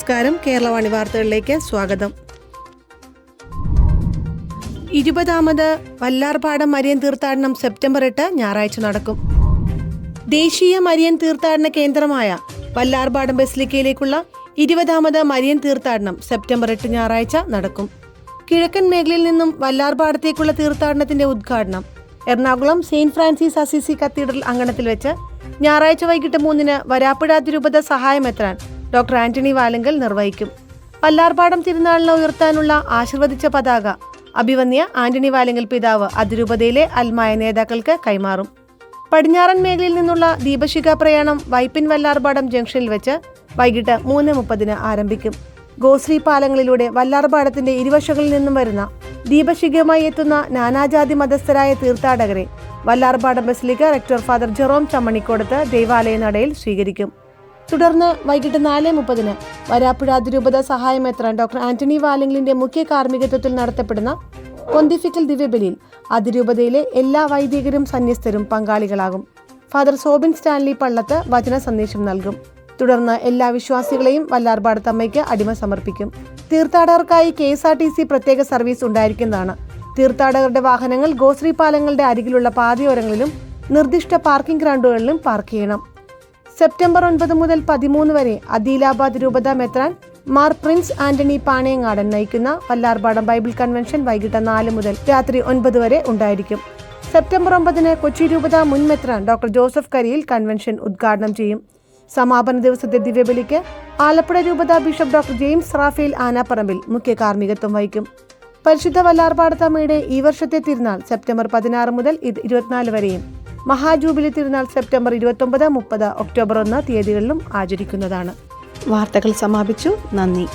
നമസ്കാരം. കേരളവാണി വാർത്തകളിലേക്ക് സ്വാഗതം. 20ാമത് വല്ലാർപാടം മരിയൻ തീർത്ഥാടനം സെപ്റ്റംബർ 8 ഞായറാഴ്ച നടക്കും. ദേശീയ മരിയൻ തീർത്ഥാടന കേന്ദ്രമായ വല്ലാർപാടം ബസിലിക്കയിലേക്കുള്ള 20ാമത് മരിയൻ തീർത്ഥാടനം സെപ്റ്റംബർ 8 ഞായറാഴ്ച നടക്കും. കിഴക്കൻ മേഖലയിൽ നിന്നും വല്ലാർപാടത്തേക്കുള്ള തീർത്ഥാടനത്തിന്റെ ഉദ്ഘാടനം Ernakulam Saint Francis Assisi cathedral അങ്കണത്തിൽ വെച്ച് ഞായറാഴ്ച വൈകിട്ട് 3 വരാപ്പുഴ അതിരൂപത സഹായമെത്രാൻ ഡോക്ടർ ആന്റണി വാലങ്കൽ നിർവഹിക്കും. വല്ലാർപാടം തിരുനാളിന് ഉയർത്താനുള്ള ആശീർവദിച്ച പതാക അഭിവന്യ ആന്റണി വാലങ്കൽ പിതാവ് അതിരൂപതയിലെ അൽമായ നേതാക്കൾക്ക് കൈമാറും. പടിഞ്ഞാറൻ മേഖലയിൽ നിന്നുള്ള ദീപശിഖ പ്രയാണം വൈപ്പിൻ വല്ലാർപാടം ജംഗ്ഷനിൽ വെച്ച് വൈകിട്ട് 3:30 ആരംഭിക്കും. ഗോശ്രീ പാലങ്ങളിലൂടെ വല്ലാർപാടത്തിന്റെ ഇരുവശങ്ങളിൽ നിന്നും വരുന്ന ദീപശിഖയുമായി എത്തുന്ന നാനാജാതി മതസ്ഥരായ തീർത്ഥാടകരെ Vallarpadam basilica rector father Jerome Chammanikodath ദേവാലയ നടയിൽ സ്വീകരിക്കും. തുടർന്ന് വൈകിട്ട് 4:30 വരാപ്പുഴ അതിരൂപത സഹായമെത്രാൻ ഡോക്ടർ ആന്റണി വാലങ്കലിന്റെ മുഖ്യ കാർമ്മികത്വത്തിൽ നടത്തപ്പെടുന്ന പൊന്തിഫിക്കൽ ദിവ്യബലിയിൽ അതിരൂപതയിലെ എല്ലാ വൈദികരും സന്യസ്തരും പങ്കാളികളാകും. ഫാദർ സോബിൻ സ്റ്റാൻലി പള്ളത്ത് വചന സന്ദേശം നൽകും. തുടർന്ന് എല്ലാ വിശ്വാസികളെയും വല്ലാർപാടത്തമ്മയ്ക്ക് അടിമ സമർപ്പിക്കും. തീർത്ഥാടകർക്കായി KSRTC പ്രത്യേക സർവീസ് ഉണ്ടായിരിക്കുന്നതാണ്. തീർത്ഥാടകരുടെ വാഹനങ്ങൾ ഗോശ്രീ പാലങ്ങളുടെ അരികിലുള്ള പാതയോരങ്ങളിലും നിർദ്ദിഷ്ട പാർക്കിംഗ് ഗ്രൗണ്ടുകളിലും പാർക്ക് ചെയ്യണം. സെപ്റ്റംബർ 9 മുതൽ 13 വരെ അദീലാബാദ് രൂപത മെത്രാൻ മാർ പ്രിൻസ് ആന്റണി പാണയങ്ങാടൻ നയിക്കുന്ന വല്ലാർപാടം ബൈബിൾ കൺവെൻഷൻ വൈകിട്ട് 4 മുതൽ രാത്രി 9 വരെ ഉണ്ടായിരിക്കും. സെപ്റ്റംബർ 9 കൊച്ചി രൂപത മുൻ മെത്രാൻ ഡോക്ടർ ജോസഫ് കരിയിൽ കൺവെൻഷൻ ഉദ്ഘാടനം ചെയ്യും. സമാപന ദിവസത്തെ ദിവ്യബലിക്ക് ആലപ്പുഴ രൂപത bishop doctor James Raphael Anaparambil മുഖ്യ കാർമ്മികത്വം വഹിക്കും. പരിശുദ്ധ വല്ലാർപാടത്തമ്മയുടെ ഈ വർഷത്തെ തിരുനാൾ സെപ്റ്റംബർ 16 മുതൽ 24 വരെയും മഹാജൂബിലി തിരുനാൾ സെപ്റ്റംബർ 29, 30, ഒക്ടോബർ 1 തീയതികളിലും ആചരിക്കുന്നതാണ്. വാർത്തകൾ സമാപിച്ചു. നന്ദി.